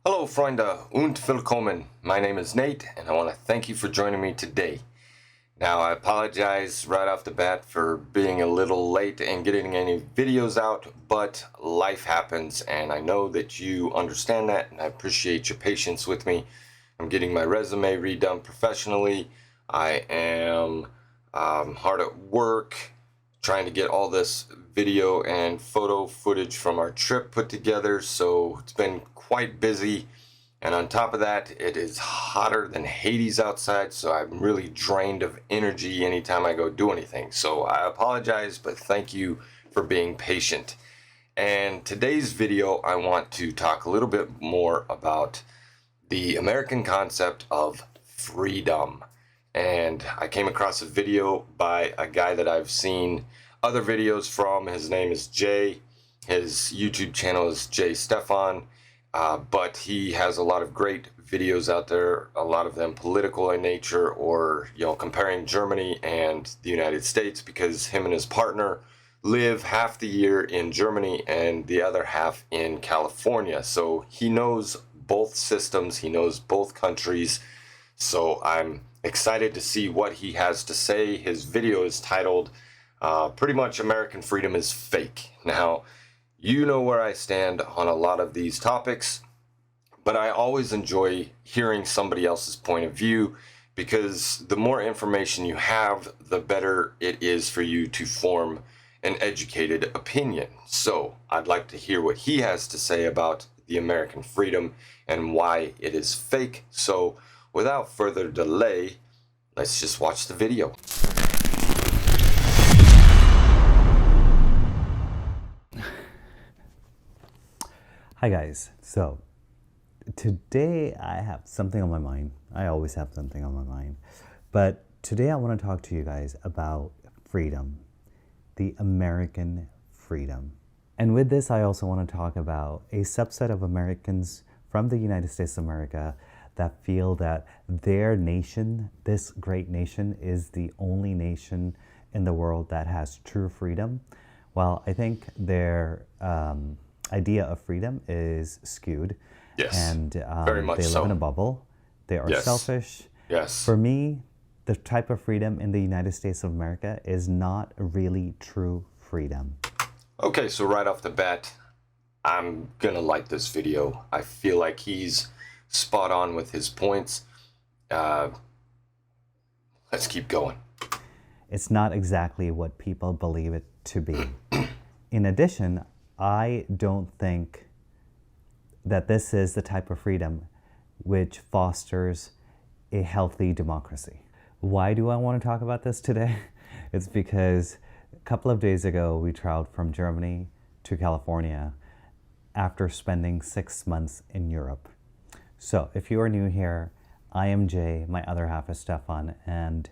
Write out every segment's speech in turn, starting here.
Hello, Freunde und willkommen. My name is Nate, and I want to thank you for joining me today. Now, I apologize right off the bat for being a little late and getting any videos out, but life happens, and I know that you understand that, and I appreciate your patience with me. I'm getting my resume redone professionally. I am hard at work trying to get all this video and photo footage from our trip put together, so it's been quite busy. And on top of that, it is hotter than Hades outside, so I'm really drained of energy anytime I go do anything. So I apologize, but thank you for being patient. And today's video, I want to talk a little bit more about the American concept of freedom. And I came across a video by a guy that I've seen other videos from. His name is Jay. His YouTube channel is Jay Stefan. But he has a lot of great videos out there, a lot of them political in nature, or comparing Germany and the United States, because him and his partner live half the year in Germany and the other half in California. So he knows both systems, he knows both countries. So I'm excited to see what he has to say. His video is titled pretty much American Freedom is Fake. Now, you know where I stand on a lot of these topics, but I always enjoy hearing somebody else's point of view, because the more information you have, the better it is for you to form an educated opinion. So I'd like to hear what he has to say about the American freedom and why it is fake. So without further delay, let's just watch the video. Hi guys, so today I have something on my mind. I always have something on my mind, but today I want to talk to you guys about freedom, the American freedom. And with this, I also want to talk about a subset of Americans from the United States of America that feel that their nation, this great nation, is the only nation in the world that has true freedom. Well, I think their idea of freedom is skewed. Yes, and very much they live so. in a bubble. They are selfish. Yes. For me, the type of freedom in the United States of America is not really true freedom. Okay, so right off the bat, I'm gonna like this video. I feel like he's spot on with his points. Let's keep going. It's not exactly what people believe it to be. In addition, I don't think that this is the type of freedom which fosters a healthy democracy. Why do I want to talk about this today? It's because a couple of days ago we traveled from Germany to California after spending 6 months in Europe. So if you are new here, I am Jay, my other half is Stefan, and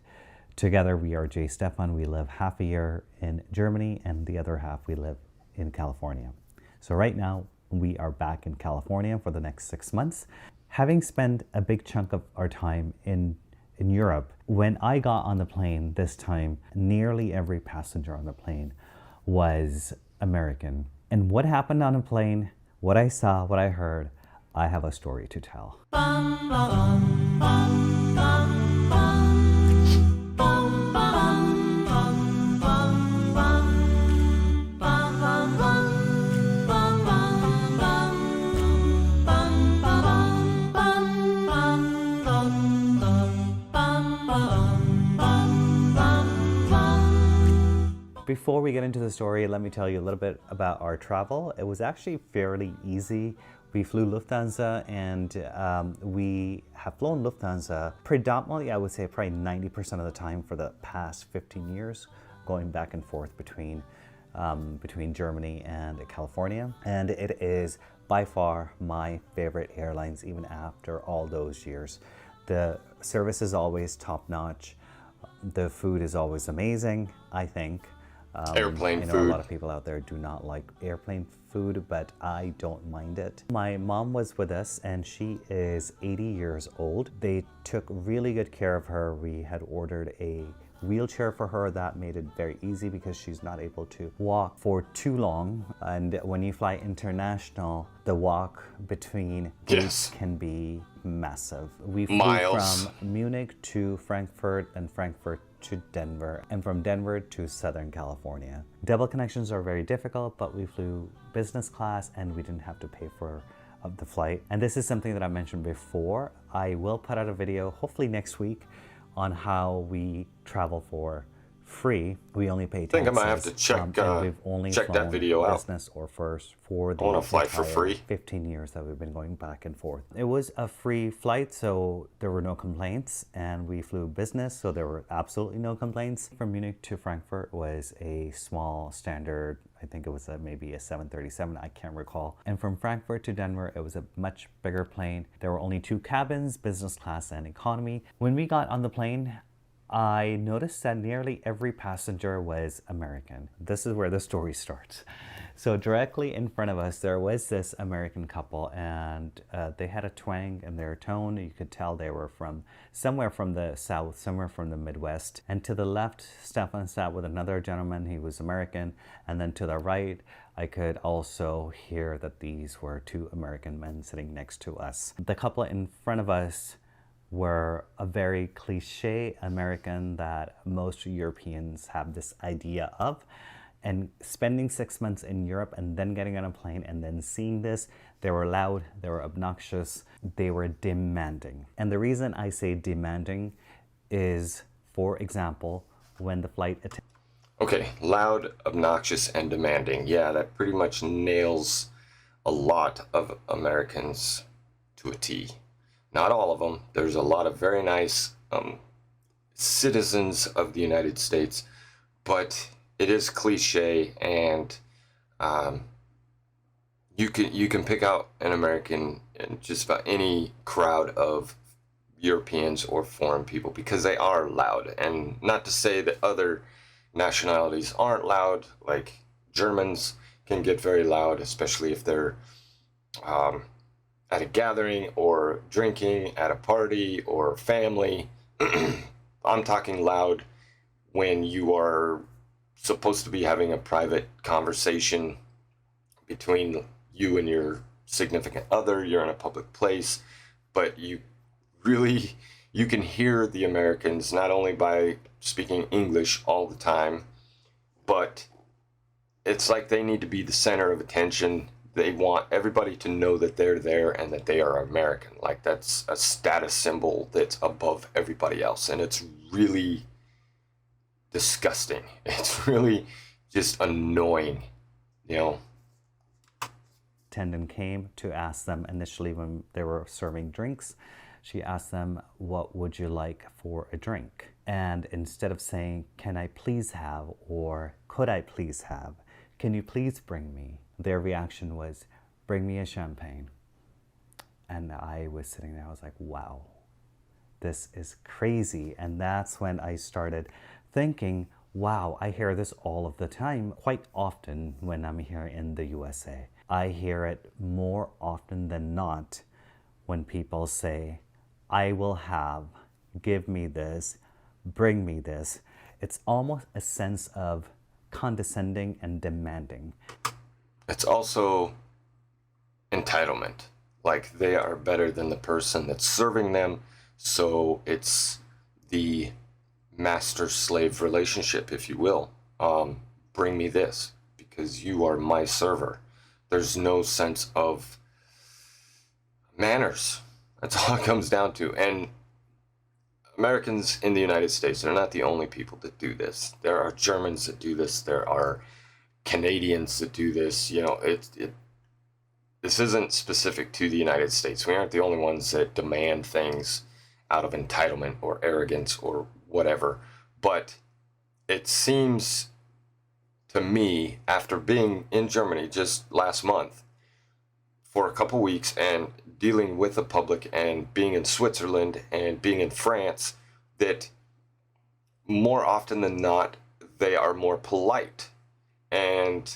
together we are Jay Stefan. We live half a year in Germany and the other half we live in California. So right now we are back in California for the next 6 months. Having spent a big chunk of our time in Europe, when I got on the plane this time, nearly every passenger on the plane was American. And what happened on a plane, what I saw, what I heard, I have a story to tell. Before we get into the story, let me tell you a little bit about our travel. It was actually fairly easy. We flew Lufthansa, and we have flown Lufthansa predominantly, I would say probably 90% of the time for the past 15 years, going back and forth between Germany and California. And it is by far my favorite airlines, even after all those years. The service is always top-notch. The food is always amazing, I think. Airplane I know food. A lot of people out there do not like airplane food, but I don't mind it. My mom was with us and she is 80 years old. They took really good care of her. We had ordered a wheelchair for her. That made it very easy because she's not able to walk for too long. And when you fly international, the walk between gates can be massive. We flew Miles. from Munich to Frankfurt and Frankfurt to Denver, and from Denver to Southern California. Double connections are very difficult, but we flew business class and we didn't have to pay for the flight. And this is something that I mentioned before. I will put out a video, hopefully next week, on how we travel for free. We only pay taxes. I think I might have to check that video out. Business or first for the I want to fly for free. 15 years that we've been going back and forth. It was a free flight, so there were no complaints, and we flew business, so there were absolutely no complaints. From Munich to Frankfurt was a small standard, I think it was maybe a 737, I can't recall. And from Frankfurt to Denver, it was a much bigger plane. There were only 2 cabins, business class and economy. When we got on the plane, I noticed that nearly every passenger was American. This is where the story starts. So directly in front of us, there was this American couple, and they had a twang in their tone. You could tell they were from somewhere from the South, somewhere from the Midwest. And to the left, Stefan sat with another gentleman. He was American. And then to the right, I could also hear that these were 2 American men sitting next to us. The couple in front of us were a very cliche American that most Europeans have this idea of. And spending 6 months in Europe and then getting on a plane and then seeing this, they were loud, they were obnoxious, they were demanding. And the reason I say demanding is, for example, when the flight attendant... Okay, loud, obnoxious, and demanding. Yeah, that pretty much nails a lot of Americans to a T. Not all of them. There's a lot of very nice citizens of the United States, but it is cliche, and you can pick out an American in just about any crowd of Europeans or foreign people because they are loud. And not to say that other nationalities aren't loud, like Germans can get very loud, especially if they're at a gathering or drinking at a party or family. I'm talking loud when you are supposed to be having a private conversation between you and your significant other. You're in a public place, but you can hear the Americans not only by speaking English all the time, but it's like they need to be the center of attention. They want everybody to know that they're there and that they are American. Like, that's a status symbol that's above everybody else. And it's really disgusting. It's really just annoying, you know. Attendant came to ask them initially when they were serving drinks. She asked them, "What would you like for a drink?" And instead of saying, "Can I please have?" or "Could I please have?" "Can you please bring me?" their reaction was, "Bring me a champagne." And I was sitting there, I was like, wow, this is crazy. And that's when I started thinking, wow, I hear this all of the time, quite often when I'm here in the USA. I hear it more often than not when people say, "I will have, give me this, bring me this." It's almost a sense of condescending and demanding. It's also entitlement. Like, they are better than the person that's serving them. So it's the master-slave relationship, if you will. Bring me this because you are my server. There's no sense of manners. That's all it comes down to. And Americans in the United States, they're not the only people that do this. There are Germans that do this. There are Canadians that do this. You know, this isn't specific to the United States. We aren't the only ones that demand things out of entitlement or arrogance or whatever. But it seems to me, after being in Germany just last month for a couple weeks and dealing with the public and being in Switzerland and being in France, that more often than not, they are more polite. And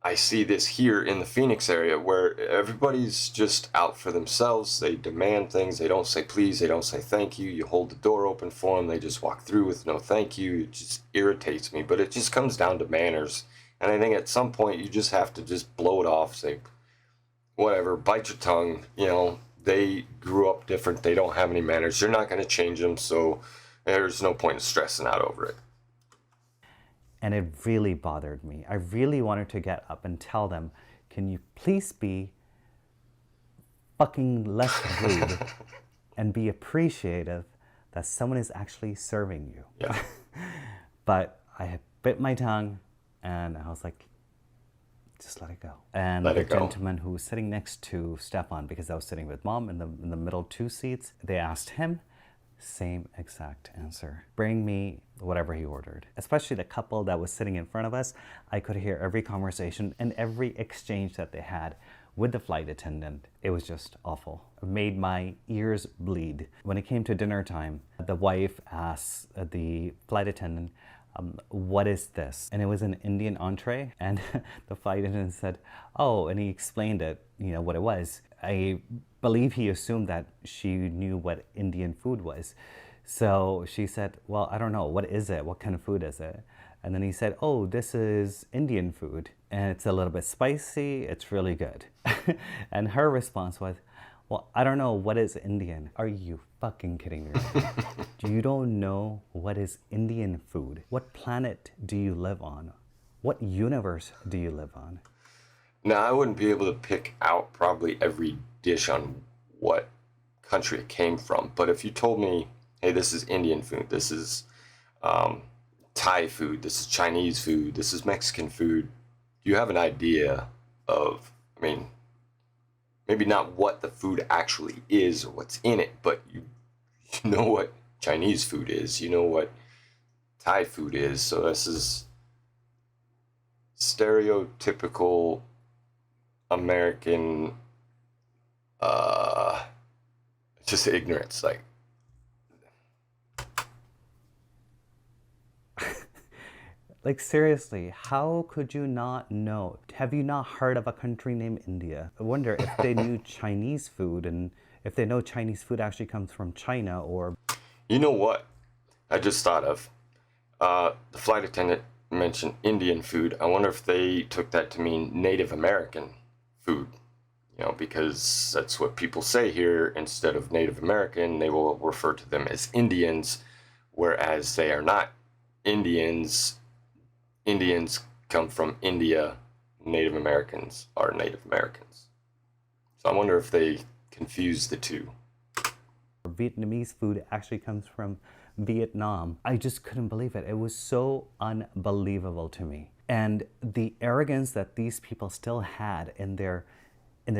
I see this here in the Phoenix area where everybody's just out for themselves. They demand things. They don't say please. They don't say thank you. You hold the door open for them. They just walk through with no thank you. It just irritates me. But it just comes down to manners. And I think at some point you just have to just blow it off. Say, whatever, bite your tongue. You know, they grew up different. They don't have any manners. You're not going to change them. So there's no point in stressing out over it. And it really bothered me. I really wanted to get up and tell them, can you please be fucking less rude and be appreciative that someone is actually serving you? Yeah. But I had bit my tongue and I was like, just let it go. And the gentleman who was sitting next to Stefan, because I was sitting with Mom in the middle 2 seats, they asked him, same exact answer. Bring me whatever he ordered. Especially the couple that was sitting in front of us, I could hear every conversation and every exchange that they had with the flight attendant. It was just awful. It made my ears bleed. When it came to dinner time, the wife asked the flight attendant, what is this? And it was an Indian entree. And the flight attendant said, oh, and he explained it, you know, what it was. I believe he assumed that she knew what Indian food was. So she said, well, I don't know, what is it? What kind of food is it? And then he said, oh, this is Indian food. And it's a little bit spicy, it's really good. And her response was, well, I don't know, what is Indian? Are you fucking kidding me? You don't know what is Indian food? What planet do you live on? What universe do you live on? Now, I wouldn't be able to pick out probably every dish on what country it came from, but if you told me, hey, this is Indian food, this is Thai food, this is Chinese food, this is Mexican food, you have an idea of, I mean, maybe not what the food actually is or what's in it, but you know what Chinese food is, you know what Thai food is, so this is stereotypical American just ignorance, like like seriously, how could you not know? Have you not heard of a country named India? I wonder if they knew Chinese food and if they know Chinese food actually comes from China or... You know what I just thought of? The flight attendant mentioned Indian food. I wonder if they took that to mean Native American food, you know, because that's what people say here. Instead of Native American, they will refer to them as Indians, whereas they are not Indians. Indians come from India. Native Americans are Native Americans. So I wonder if they confuse the two. Vietnamese food actually comes from Vietnam. I just couldn't believe it. It was so unbelievable to me. And the arrogance that these people still had in their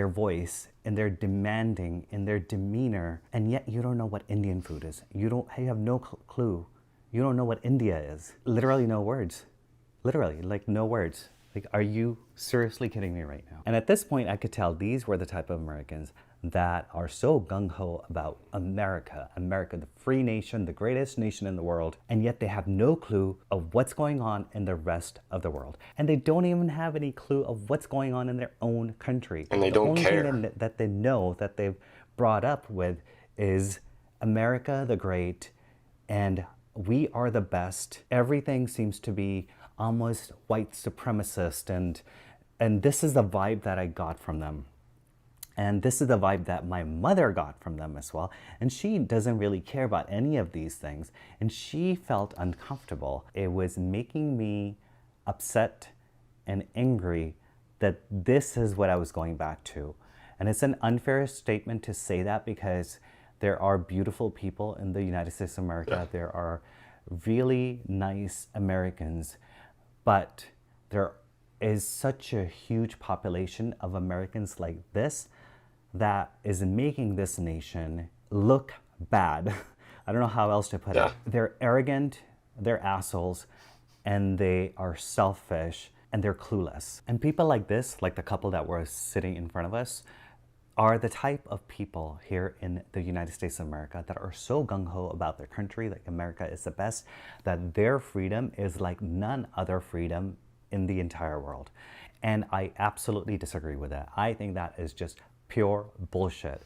voice, in their demanding, in their demeanor, and yet you don't know what Indian food is. You have no clue. You don't know what India is. Literally no words. Literally, like no words. Like, are you seriously kidding me right now? And at this point, I could tell these were the type of Americans that are so gung-ho about America, the free nation, the greatest nation in the world, and yet they have no clue of what's going on in the rest of the world. And they don't even have any clue of what's going on in their own country. And they don't care. The only thing that they know, that they've brought up with, is America the Great, and we are the best. Everything seems to be almost white supremacist, and this is the vibe that I got from them. And this is the vibe that my mother got from them as well. And she doesn't really care about any of these things. And she felt uncomfortable. It was making me upset and angry that this is what I was going back to. And it's an unfair statement to say that because there are beautiful people in the United States of America. Yeah. There are really nice Americans. But there is such a huge population of Americans like this that is making this nation look bad. I don't know how else to put it. They're arrogant, they're assholes, and they are selfish, and they're clueless. And people like this, like the couple that were sitting in front of us, are the type of people here in the United States of America that are so gung-ho about their country, like America is the best, that their freedom is like none other freedom in the entire world. And I absolutely disagree with that. I think that is just pure bullshit.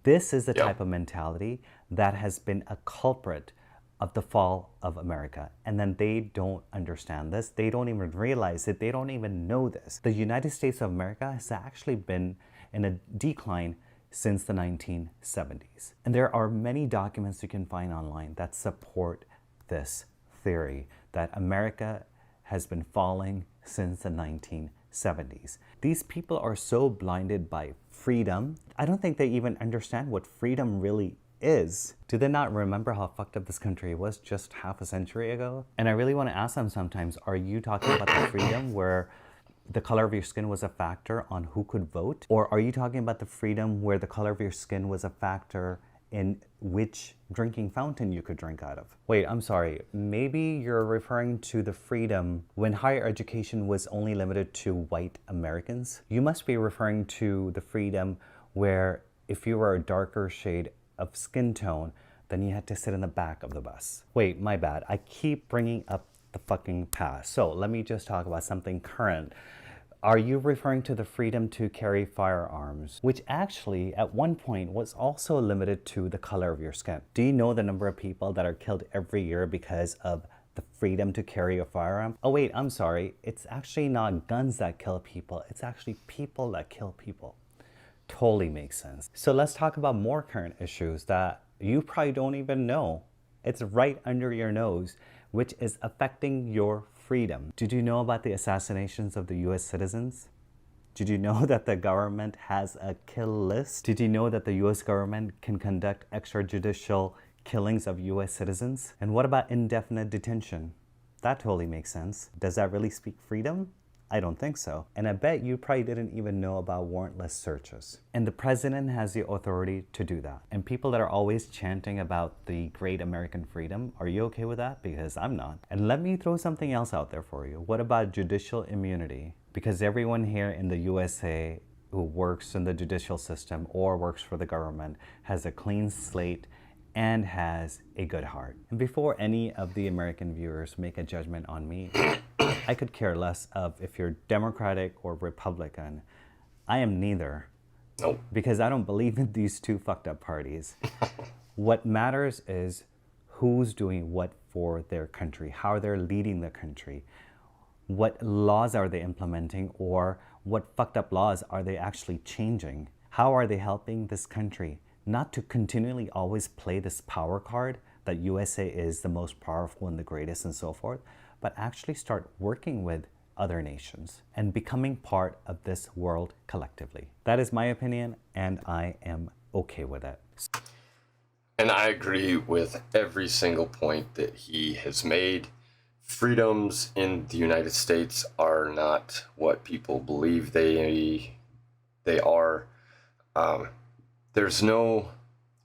This is the type of mentality that has been a culprit of the fall of America. And then they don't understand this. They don't even realize it. They don't even know this. The United States of America has actually been in a decline since the 1970s. And there are many documents you can find online that support this theory that America has been falling since the 1970s. These people are so blinded by freedom. I don't think they even understand what freedom really is. Do they not remember how fucked up this country was just half a century ago? And I really want to ask them sometimes, are you talking about the freedom where the color of your skin was a factor on who could vote? Or are you talking about the freedom where the color of your skin was a factor in which drinking fountain you could drink out of? Wait, I'm sorry. Maybe you're referring to the freedom when higher education was only limited to white Americans? You must be referring to the freedom where if you were a darker shade of skin tone, then you had to sit in the back of the bus. Wait, my bad. I keep bringing up the fucking past. So let me just talk about something current. Are you referring to the freedom to carry firearms, which actually at one point was also limited to the color of your skin? Do you know the number of people that are killed every year because of the freedom to carry a firearm? Oh wait, I'm sorry. It's actually not guns that kill people. It's actually people that kill people. Totally makes sense. So let's talk about more current issues that you probably don't even know. It's right under your nose, which is affecting your freedom. Did you know about the assassinations of the US citizens? Did you know that the government has a kill list? Did you know that the US government can conduct extrajudicial killings of US citizens? And what about indefinite detention? That totally makes sense. Does that really speak freedom? I don't think so. And I bet you probably didn't even know about warrantless searches. And the president has the authority to do that. And people that are always chanting about the great American freedom, are you okay with that? Because I'm not. And let me throw something else out there for you. What about judicial immunity? Because everyone here in the USA who works in the judicial system or works for the government has a clean slate and has a good heart. And before any of the American viewers make a judgment on me, I could care less of if you're Democratic or Republican. I am neither. Nope. Because I don't believe in these two fucked up parties. What matters is who's doing what for their country, how they're leading the country, what laws are they implementing, or what fucked up laws are they actually changing? How are they helping this country? Not to continually always play this power card that USA is the most powerful and the greatest and so forth, but actually start working with other nations and becoming part of this world collectively. That is my opinion, and I am okay with it. And I agree with every single point that he has made. Freedoms in the United States are not what people believe they are. There's no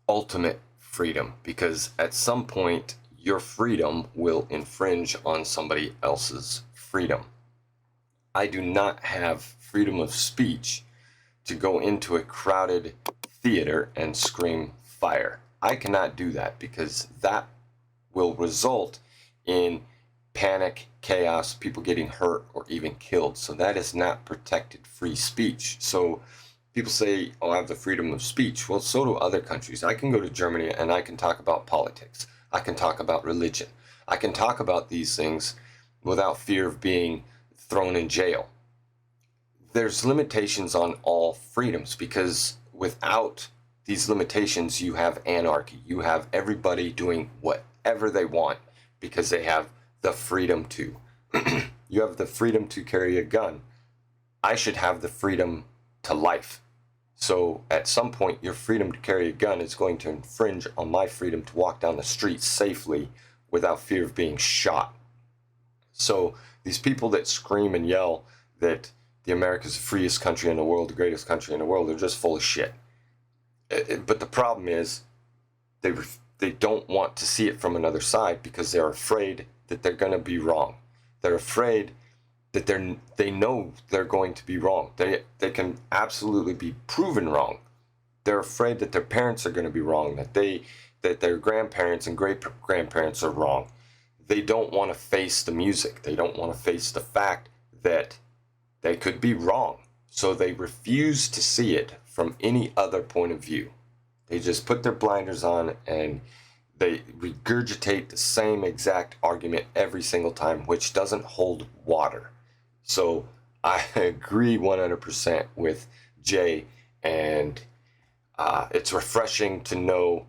ultimate freedom, because at some point your freedom will infringe on somebody else's freedom. I do not have freedom of speech to go into a crowded theater and scream fire. I cannot do that because that will result in panic, chaos, people getting hurt or even killed. So that is not protected free speech. So people say, oh, I have the freedom of speech. Well, so do other countries. I can go to Germany and I can talk about politics. I can talk about religion. I can talk about these things without fear of being thrown in jail. There's limitations on all freedoms, because without these limitations, you have anarchy. You have everybody doing whatever they want because they have the freedom to. You have the freedom to carry a gun. I should have the freedom to life. So at some point, your freedom to carry a gun is going to infringe on my freedom to walk down the street safely without fear of being shot. So these people that scream and yell that the America is the freest country in the world, the greatest country in the world, they're just full of shit. But the problem is they don't want to see it from another side because they're afraid that they're going to be wrong. They're afraid that they know they're going to be wrong. They can absolutely be proven wrong. They're afraid that their parents are going to be wrong, that their grandparents and great-grandparents are wrong. They don't want to face the music. They don't want to face the fact that they could be wrong. So they refuse to see it from any other point of view. They just put their blinders on and they regurgitate the same exact argument every single time, which doesn't hold water. So I agree 100% with Jay, and it's refreshing to know,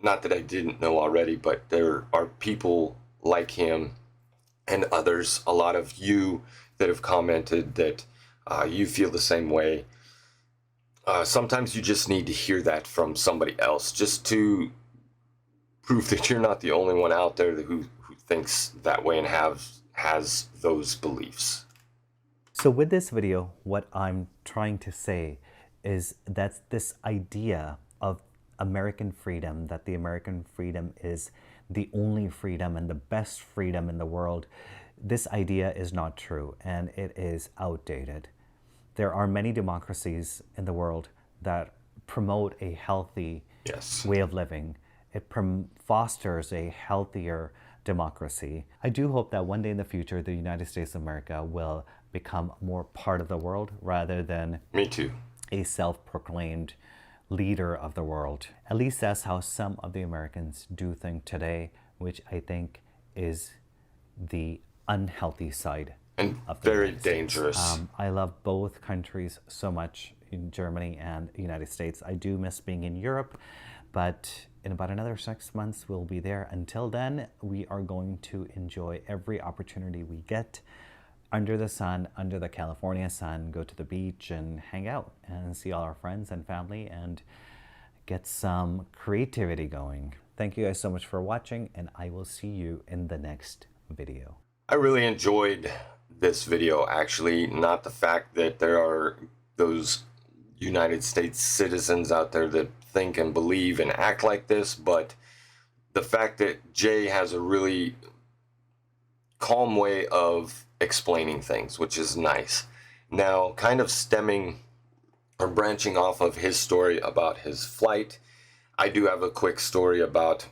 not that I didn't know already, but there are people like him and others, a lot of you that have commented that you feel the same way. Sometimes you just need to hear that from somebody else, just to prove that you're not the only one out there who thinks that way and has those beliefs. So with this video, what I'm trying to say is that this idea of American freedom, that the American freedom is the only freedom and the best freedom in the world, this idea is not true and it is outdated. There are many democracies in the world that promote a healthy way of living. It fosters a healthier democracy. I do hope that one day in the future, the United States of America will become more part of the world rather than Me too. a self-proclaimed leader of the world. At least that's how some of the Americans do think today, which I think is the unhealthy side and of the very United States. dangerous. I love both countries so much, in Germany and the United States. I do miss being in Europe, but in about another 6 months, we'll be there. Until then, we are going to enjoy every opportunity we get under the sun, under the California sun, go to the beach and hang out and see all our friends and family and get some creativity going. Thank you guys so much for watching, and I will see you in the next video. I really enjoyed this video, actually. Not the fact that there are those United States citizens out there that think and believe and act like this, but the fact that Jay has a really calm way of explaining things, which is nice. Now, kind of stemming or branching off of his story about his flight, I do have a quick story about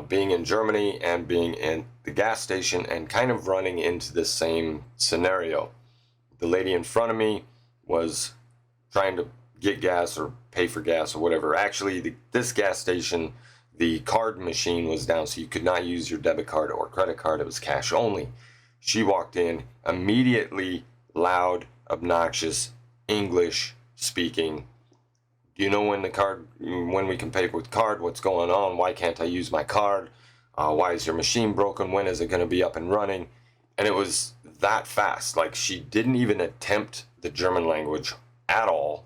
being in Germany and being in the gas station and kind of running into the same scenario. The lady in front of me was trying to get gas or pay for gas or whatever. Actually, this gas station, the card machine was down, so you could not use your debit card or credit card. It was cash only. She walked in, immediately loud, obnoxious, English speaking. Do you know when we can pay with card? What's going on? Why can't I use my card? Why is your machine broken? When is it going to be up and running? And it was that fast. Like, she didn't even attempt the German language at all.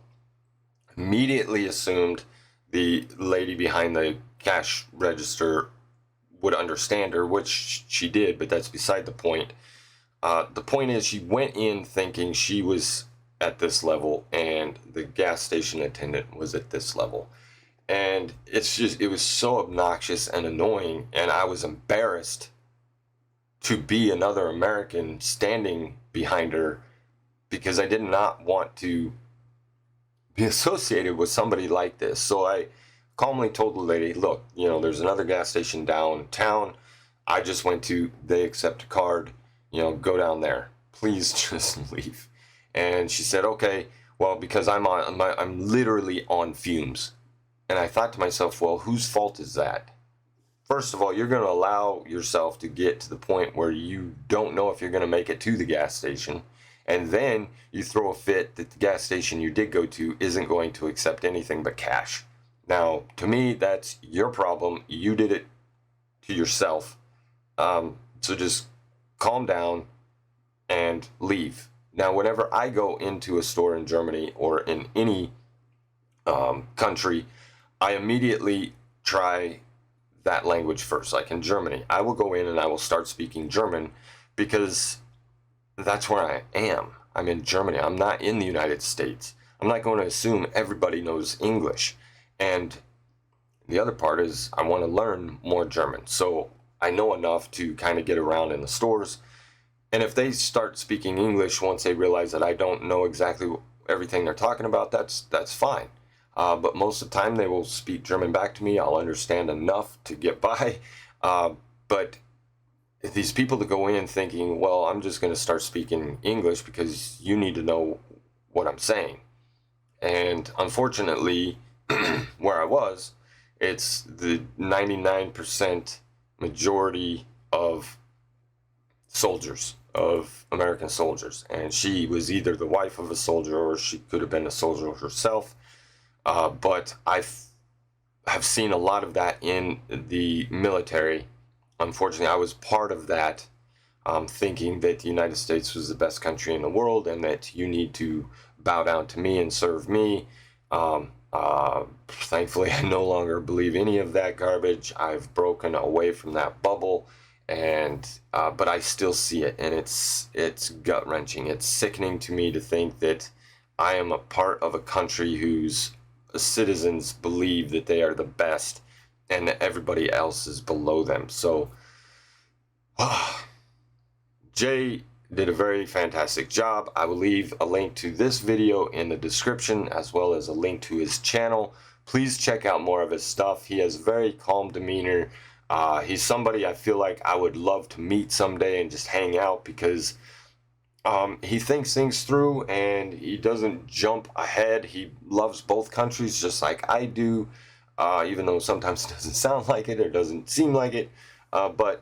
Immediately assumed the lady behind the cash register would understand her, which she did, but that's beside the point. The point is, she went in thinking she was at this level and the gas station attendant was at this level. And it was so obnoxious and annoying, and I was embarrassed to be another American standing behind her because I did not want to be associated with somebody like this. So I calmly told the lady, look, there's another gas station downtown. I just went to, they accept a card, go down there. Please just leave. And she said, okay, well, because I'm literally on fumes. And I thought to myself, well, whose fault is that? First of all, you're going to allow yourself to get to the point where you don't know if you're going to make it to the gas station. And then you throw a fit that the gas station you did go to isn't going to accept anything but cash. Now, to me, that's your problem. You did it to yourself. So just calm down and leave. Now, whenever I go into a store in Germany or in any country, I immediately try that language first. Like in Germany, I will go in and I will start speaking German because that's where I am. I'm in Germany. I'm not in the United States. I'm not going to assume everybody knows English. And the other part is I want to learn more German. So I know enough to kind of get around in the stores. And if they start speaking English once they realize that I don't know exactly everything they're talking about, that's fine. But most of the time they will speak German back to me. I'll understand enough to get by. But these people that go in thinking, well, I'm just going to start speaking English because you need to know what I'm saying. And unfortunately, where I was, it's the 99% majority of soldiers, of American soldiers. And she was either the wife of a soldier or she could have been a soldier herself. But have seen a lot of that in the military. Unfortunately, I was part of that, thinking that the United States was the best country in the world and that you need to bow down to me and serve me. Thankfully, I no longer believe any of that garbage. I've broken away from that bubble, and but I still see it, and it's gut-wrenching. It's sickening to me to think that I am a part of a country whose citizens believe that they are the best and that everybody else is below them. So Jay did a very fantastic job. I will leave a link to this video in the description as well as a link to his channel. Please check out more of his stuff. He has very calm demeanor. He's somebody I feel like I would love to meet someday and just hang out, because he thinks things through and he doesn't jump ahead. He loves both countries just like I do, even though sometimes it doesn't sound like it or doesn't seem like it. But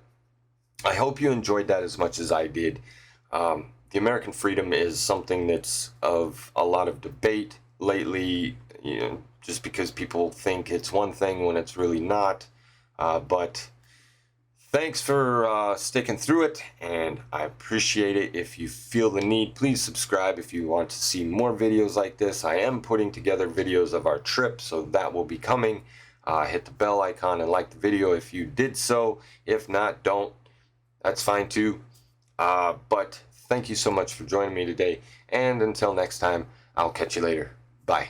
I hope you enjoyed that as much as I did. The American freedom is something that's of a lot of debate lately, just because people think it's one thing when it's really not. But thanks for sticking through it, and I appreciate it. If you feel the need, please subscribe if you want to see more videos like this. I am putting together videos of our trip, so that will be coming. Hit the bell icon and like the video if you did so. If not, don't. That's fine too. But thank you so much for joining me today, and until next time, I'll catch you later. Bye.